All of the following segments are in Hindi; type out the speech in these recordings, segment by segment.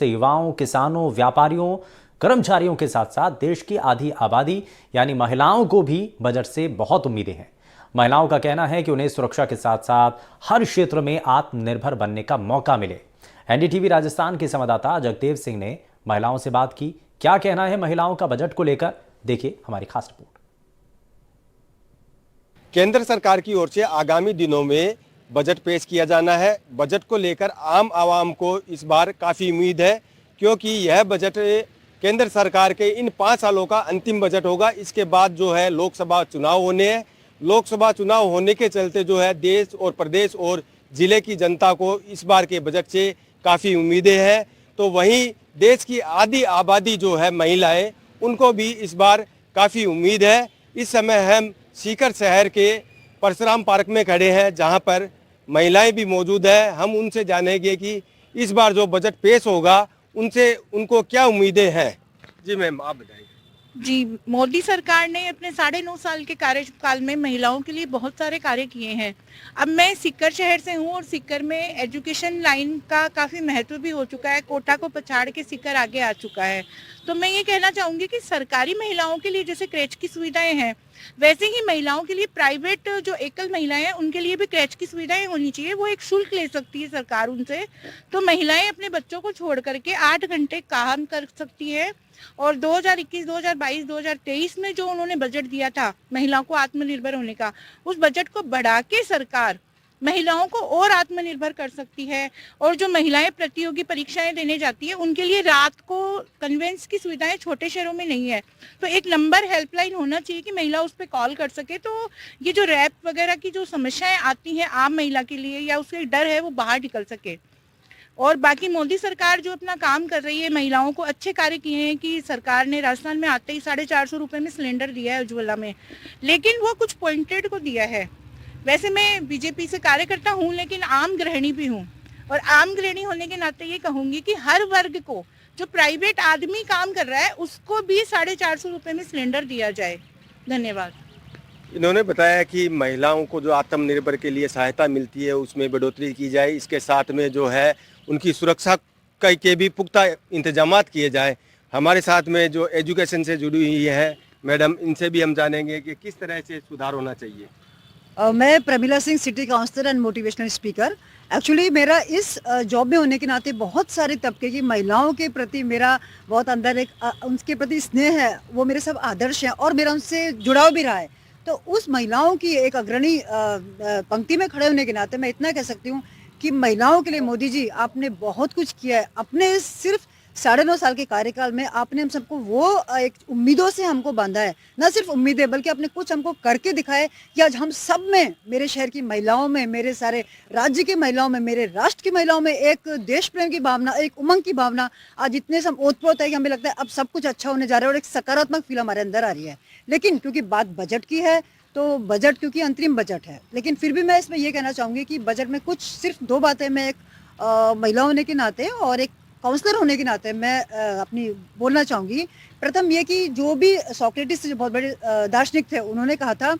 से युवाओं, किसानों, व्यापारियों, कर्मचारियों के साथ साथ देश की आधी आबादी यानी महिलाओं को भी बजट से बहुत उम्मीदें हैं। महिलाओं का कहना है कि उन्हें सुरक्षा के साथ साथ हर क्षेत्र में आत्मनिर्भर बनने का मौका मिले। एनडीटीवी राजस्थान के संवाददाता जगदेव सिंह ने महिलाओं से बात की। क्या कहना है महिलाओं का बजट को लेकर, देखिए हमारी खास रिपोर्ट। केंद्र सरकार की ओर से आगामी दिनों में बजट पेश किया जाना है। बजट को लेकर आम आवाम को इस बार काफ़ी उम्मीद है, क्योंकि यह बजट केंद्र सरकार के इन 5 सालों का अंतिम बजट होगा। इसके बाद जो है लोकसभा चुनाव होने हैं। लोकसभा चुनाव होने के चलते जो है देश और प्रदेश और जिले की जनता को इस बार के बजट से काफ़ी उम्मीदें हैं। तो वहीं देश की आधी आबादी जो है महिलाएं, उनको भी इस बार काफ़ी उम्मीद है। इस समय हम सीकर शहर के परशुराम पार्क में खड़े हैं, जहां पर महिलाएं भी मौजूद हैं। हम उनसे जानेंगे कि इस बार जो बजट पेश होगा उनसे उनको क्या उम्मीदें हैं। जी मैम, आप बताइए। जी, मोदी सरकार ने अपने 9.5 साल के कार्यकाल में महिलाओं के लिए बहुत सारे कार्य किए हैं। अब मैं सीकर शहर से हूँ और सीकर में एजुकेशन लाइन का काफ़ी महत्व भी हो चुका है। कोटा को पछाड़ के सीकर आगे आ चुका है। तो मैं ये कहना चाहूँगी कि सरकारी महिलाओं के लिए जैसे क्रेच की सुविधाएं हैं, वैसे ही महिलाओं के लिए प्राइवेट जो एकल महिलाएं हैं उनके लिए भी क्रेच की सुविधाएं होनी चाहिए। वो एक शुल्क ले सकती है सरकार उनसे, तो महिलाएं अपने बच्चों को छोड़ करके 8 घंटे काम कर सकती है। और 2021, 2022, 2023 में जो उन्होंने बजट दिया था महिलाओं को आत्मनिर्भर होने का, उस बजट को बढ़ा के सरकार महिलाओं को और आत्मनिर्भर कर सकती है। और जो महिलाएं प्रतियोगी परीक्षाएं देने जाती है उनके लिए रात को कन्वेंस की सुविधाएं छोटे शहरों में नहीं है। तो एक नंबर हेल्पलाइन होना चाहिए कि महिला उस पर कॉल कर सके। तो ये जो रैप वगैरह की जो समस्याएं आती हैं आम महिला के लिए या उसके डर है वो बाहर निकल सके। और बाकी मोदी सरकार जो अपना काम कर रही है, महिलाओं को अच्छे कार्य किए हैं कि सरकार ने राजस्थान में आते ही 450 रुपये में सिलेंडर दिया है उज्ज्वला में, लेकिन वो कुछ पॉइंटेड को दिया है। वैसे मैं बीजेपी से कार्यकर्ता हूँ, लेकिन आम गृहिणी भी हूँ, और आम गृहिणी होने के नाते ये कहूँगी कि हर वर्ग को, जो प्राइवेट आदमी काम कर रहा है उसको भी 450 रुपये में सिलेंडर दिया जाए। धन्यवाद। इन्होंने बताया कि महिलाओं को जो आत्मनिर्भर के लिए सहायता मिलती है उसमें बढ़ोतरी की जाए। इसके साथ में जो है उनकी सुरक्षा के भी पुख्ता इंतजामात किए जाए। हमारे साथ में जो एजुकेशन से जुड़ी हुई है मैडम, इनसे भी हम जानेंगे कि किस तरह से सुधार होना चाहिए। मैं Pramila Singh, city councillor and motivational speaker. Actually मेरा इस जॉब में होने के नाते बहुत सारे तबके की महिलाओं के प्रति मेरा बहुत अंदर एक उनके प्रति स्नेह है, वो मेरे सब आदर्श हैं और मेरा उनसे जुड़ाव भी रहा है। तो उस महिलाओं की एक अग्रणी पंक्ति में खड़े होने के नाते मैं इतना कह सकती हूँ कि महिलाओं के लिए मोदी जी आपने बहुत कुछ किया है। अपने सिर्फ 9.5 साल के कार्यकाल में आपने हम सबको वो एक उम्मीदों से हमको बांधा है, न सिर्फ उम्मीदें बल्कि आपने कुछ हमको करके दिखाए कि आज हम सब में, मेरे शहर की महिलाओं में, मेरे सारे राज्य की महिलाओं में, मेरे राष्ट्र की महिलाओं में एक देश प्रेम की भावना, एक उमंग की भावना आज इतने सब ओतप्रोत है कि हमें लगता है अब सब कुछ अच्छा होने जा रहा है और एक सकारात्मक फील हमारे अंदर आ रही है। लेकिन क्योंकि बात बजट की है तो बजट क्योंकि अंतरिम बजट है, लेकिन फिर भी मैं इसमें ये कहना चाहूँगी कि बजट में कुछ सिर्फ 2 बातें मैं एक महिला होने के नाते और एक काउंसलर होने के नाते मैं अपनी बोलना चाहूँगी। प्रथम ये कि जो भी सोक्रेटिस जो बहुत बड़े दार्शनिक थे, उन्होंने कहा था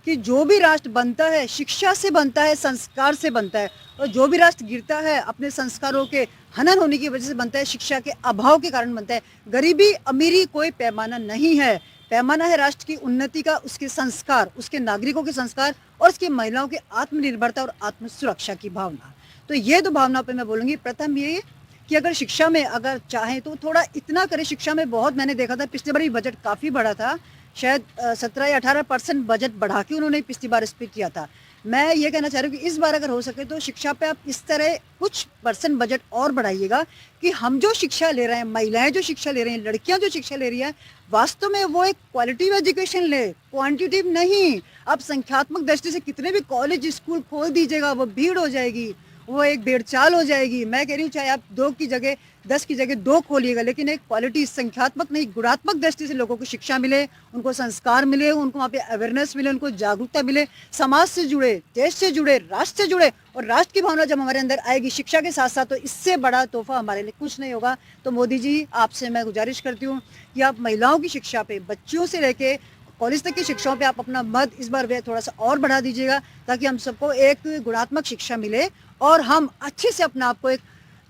कि जो भी राष्ट्र बनता है शिक्षा से बनता है, संस्कार से बनता है, और जो भी राष्ट्र गिरता है अपने संस्कारों के हनन होने की वजह से बनता है, शिक्षा के अभाव के कारण बनता है। गरीबी अमीरी कोई पैमाना नहीं है, पैमाना है राष्ट्र की उन्नति का, उसके संस्कार, उसके नागरिकों के संस्कार और उसकी महिलाओं की आत्मनिर्भरता और आत्म सुरक्षा की भावना। तो ये 2 भावनाओं पे मैं बोलूँगी। प्रथम ये कि अगर शिक्षा में अगर चाहें तो थोड़ा इतना करें। शिक्षा में बहुत मैंने देखा था पिछली बार बजट काफ़ी बढ़ा था, शायद 17 या 18% बजट बढ़ा के उन्होंने पिछली बार स्पीक किया था। मैं ये कहना चाह रही हूँ कि इस बार अगर हो सके तो शिक्षा पे आप इस तरह कुछ % बजट और बढ़ाइएगा कि हम जो शिक्षा ले रहे हैं, महिलाएं जो शिक्षा ले रही हैं, लड़कियां जो शिक्षा ले रही हैं, वास्तव में वो एक क्वालिटिव एजुकेशन ले, क्वांटिटिव नहीं। आप संख्यात्मक दृष्टि से कितने भी कॉलेज स्कूल खोल दीजिएगा वो भीड़ हो जाएगी, वो एक भेड़चाल हो जाएगी। मैं कह रही हूँ चाहे आप 2 की जगह 10 की जगह 2 खोलिएगा, लेकिन एक क्वालिटी संख्यात्मक नहीं गुणात्मक दृष्टि से लोगों को शिक्षा मिले, उनको संस्कार मिले, उनको वहाँ पे अवेयरनेस मिले, उनको जागरूकता मिले, समाज से जुड़े, देश से जुड़े, राष्ट्र से जुड़े। और राष्ट्र की भावना जब हमारे अंदर आएगी शिक्षा के साथ साथ, तो इससे बड़ा तोहफा हमारे लिए कुछ नहीं होगा। तो मोदी जी आपसे मैं गुजारिश करती हूँ कि आप महिलाओं की शिक्षा पे, बच्चियों से लेके कॉलेज तक की शिक्षाओं पे आप अपना मत इस बार वे थोड़ा सा और बढ़ा दीजिएगा, ताकि हम सबको एक गुणात्मक शिक्षा मिले और हम अच्छे से अपना आपको एक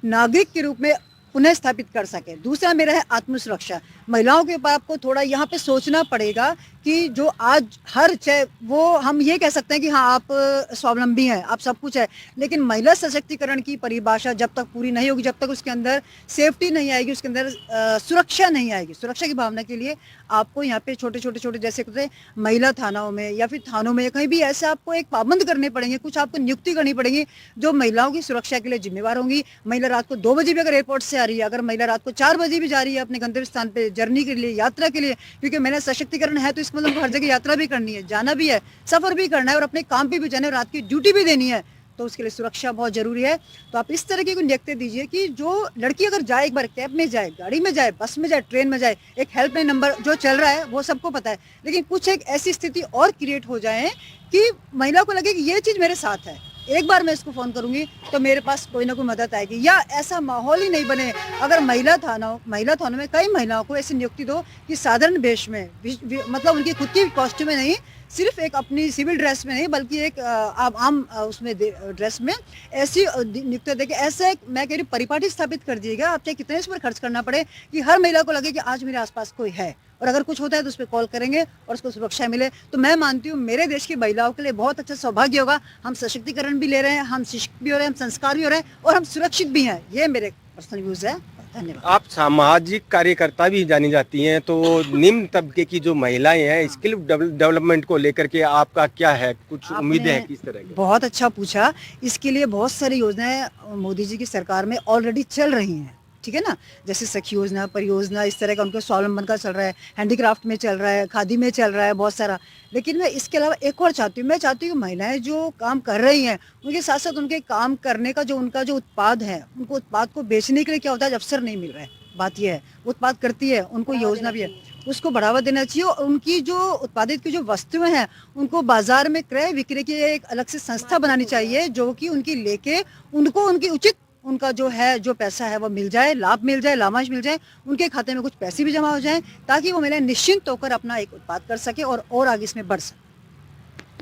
नागरिक के रूप में पुनः स्थापित कर सके। दूसरा मेरा है आत्मसुरक्षा। महिलाओं के ऊपर आपको थोड़ा यहाँ पे सोचना पड़ेगा कि जो आज हर चाहे वो हम ये कह सकते हैं कि हाँ आप स्वावलंबी हैं, आप सब कुछ है, लेकिन महिला सशक्तिकरण की परिभाषा जब तक पूरी नहीं होगी, जब तक उसके अंदर सेफ्टी नहीं आएगी, उसके अंदर सुरक्षा नहीं आएगी, सुरक्षा की भावना के लिए आपको यहाँ पे छोटे छोटे जैसे महिला थानाओं में या फिर थानों में कहीं भी ऐसे आपको एक पाबंद करने पड़ेंगे, कुछ आपको नियुक्ति करनी पड़ेगी जो महिलाओं की सुरक्षा के लिए जिम्मेवार होंगी। महिला रात को 2 बजे भी अगर एयरपोर्ट से आ रही है, अगर महिला रात को 4 बजे भी जा रही है अपने गंतव्य स्थान पे जर्नी के लिए, यात्रा के लिए, क्योंकि महिला सशक्तिकरण है तो इसका मतलब हर जगह यात्रा भी करनी है, जाना भी है, सफर भी करना है और अपने काम पे भी जाना है, रात की ड्यूटी भी देनी है, तो उसके लिए सुरक्षा बहुत जरूरी है। तो आप इस तरह की को नियुक्ति दीजिए कि जो लड़की अगर जाए, एक बार कैब में जाए, गाड़ी में जाए, बस में जाए, ट्रेन में जाए, एक हेल्पलाइन नंबर जो चल रहा है वो सबको पता है, लेकिन कुछ एक ऐसी स्थिति और क्रिएट हो जाए कि महिला को लगे कि ये चीज मेरे साथ है, एक बार मैं इसको फोन करूंगी तो मेरे पास कोई ना कोई मदद आएगी, या ऐसा माहौल ही नहीं बने। अगर महिला थानों में कई महिलाओं को ऐसी नियुक्ति दो कि साधारण वेश में, मतलब उनकी खुद की कॉस्ट्यूम में नहीं, सिर्फ एक अपनी सिविल ड्रेस में नहीं बल्कि एक आम उसमें ड्रेस में ऐसी नियुक्ति देके ऐसे मैं कह रही परिपाटी स्थापित कर दिएगा। आप चाहे कितने इस पर खर्च करना पड़े कि हर महिला को लगे कि आज मेरे आसपास कोई है, और अगर कुछ होता है तो उस पर कॉल करेंगे और उसको सुरक्षा मिले। तो मैं मानती हूँ मेरे देश की महिलाओं के लिए बहुत अच्छा सौभाग्य होगा। हम सशक्तिकरण भी ले रहे हैं, हम शिक्षित भी हो रहे हैं, हम संस्कार भी हो रहे हैं और हम सुरक्षित भी हैं। ये मेरे पर्सनल व्यूज है। धन्यवाद। आप सामाजिक कार्यकर्ता भी जानी जाती हैं, तो निम्न तबके की जो महिलाएं हैं स्किल डेवलपमेंट को लेकर के आपका क्या है, कुछ उम्मीदें हैं किस तरह की? बहुत अच्छा पूछा। इसके लिए बहुत सारी योजनाएं मोदी जी की सरकार में ऑलरेडी चल रही हैं, ठीक है ना, जैसे सखी योजना, परियोजना, इस तरह का उनका स्वावलंबन का चल रहा है, हैंडीक्राफ्ट में चल रहा है, खादी में चल रहा है, बहुत सारा। लेकिन मैं इसके अलावा एक और चाहती हूँ, मैं चाहती हूँ कि महिलाएं जो काम कर रही हैं उनके साथ साथ उनके काम करने का जो उनका जो उत्पाद है, उनको उत्पाद को बेचने के लिए क्या होता है, अवसर नहीं मिल रहा है। बात यह है उत्पाद करती है, उनको योजना भी है, उसको बढ़ावा देना चाहिए और उनकी जो उत्पादित की जो वस्तुएं हैं उनको बाजार में क्रय विक्रय की एक अलग से संस्था बनानी चाहिए जो कि उनकी लेके उनको उनकी उचित उनका जो है जो पैसा है वो मिल जाए, लाभ मिल जाए, लाभांश मिल जाए, उनके खाते में कुछ पैसे भी जमा हो जाए ताकि वो महिलाएं निश्चिंत होकर अपना एक उत्पाद कर सके और आगे इसमें बढ़ सके।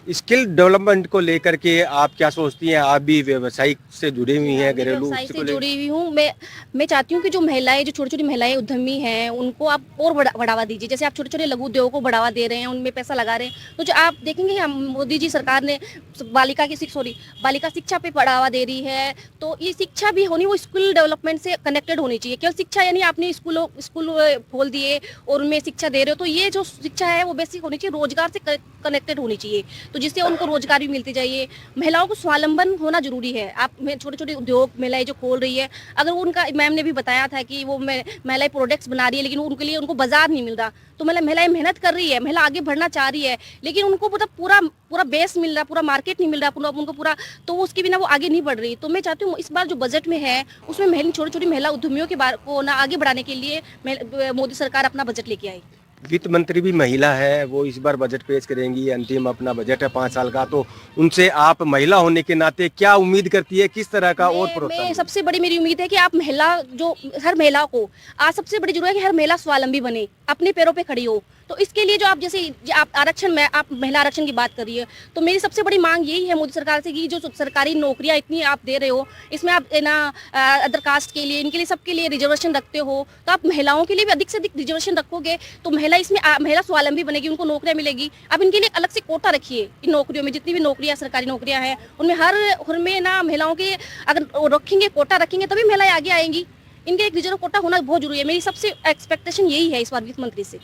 स्किल डेवलपमेंट को लेकर के आप क्या सोचती हैं? आप भी व्यवसायिक से जुड़ी हुई हैं, घरेलू व्यवसाय से जुड़ी हुई हूँ। मैं चाहती हूँ कि जो महिलाएं, जो छोटी छोटी महिलाएं उद्यमी हैं, उनको आप और बढ़ावा दीजिए। जैसे आप छोटे छोटे लघु उद्योगों को बढ़ावा दे रहे हैं, उनमें पैसा लगा रहे हैं, तो जो आप देखेंगे हम मोदी जी सरकार ने बालिका शिक्षा पे बढ़ावा दे रही है। तो ये शिक्षा भी होनी, वो स्किल डेवलपमेंट से कनेक्टेड होनी चाहिए। केवल शिक्षा यानी आपने स्कूल खोल दिए और उनमें शिक्षा दे रहे हो, तो ये जो शिक्षा है वो बेसिक होनी चाहिए, रोजगार से कनेक्टेड होनी चाहिए, तो जिससे उनको रोजगार भी मिलती जाइए। महिलाओं को स्वावलंबन होना जरूरी है। आप छोटे छोटे उद्योग महिलाएं जो खोल रही है, अगर वो उनका, मैम ने भी बताया था कि वो महिलाएं प्रोडक्ट्स बना रही है लेकिन उनके लिए उनको बाजार नहीं मिल रहा, तो महिलाएं मेहनत कर रही है, महिला आगे बढ़ना चाह रही है, लेकिन उनको पूरा बेस मिल रहा, पूरा मार्केट नहीं मिल रहा उनको पूरा, तो उसके बिना वो आगे नहीं बढ़ रही। तो मैं चाहती हूँ इस बार जो बजट में है उसमें छोटी छोटी महिला उद्यमियों के को ना आगे बढ़ाने के लिए मोदी सरकार अपना बजट लेके आई। वित्त मंत्री भी महिला है, वो इस बार बजट पेश करेंगी, अंतिम अपना बजट है 5 साल का, तो उनसे आप महिला होने के नाते क्या उम्मीद करती है, किस तरह का और प्रोत्साहन? सबसे बड़ी मेरी उम्मीद है कि आप हर महिला को आज सबसे बड़ी जरूरत है कि हर महिला स्वावलंबी बने, अपने पैरों पे खड़ी हो। तो इसके लिए जो आप जैसे आप आरक्षण में आप महिला आरक्षण की बात कर रही है, तो मेरी सबसे बड़ी मांग यही है मोदी सरकार से कि जो सरकारी नौकरियां इतनी आप दे रहे हो, इसमें आप ना अदर कास्ट के लिए, इनके लिए सबके लिए रिजर्वेशन रखते हो, तो आप महिलाओं के लिए भी अधिक से अधिक रिजर्वेशन रखोगे तो महिला स्वावलंबी बनेगी, उनको नौकरियां मिलेगी। आप इनके लिए अलग से कोटा रखिए, इन नौकरियों में जितनी भी नौकरियां सरकारी नौकरियां हैं उनमें हर में ना महिलाओं के अगर रखेंगे, कोटा रखेंगे तभी महिलाएं आगे आएंगी। इनके एक रिजर्व कोटा होना बहुत जरूरी है। मेरी सबसे एक्सपेक्टेशन यही है इस बार वित्त मंत्री से।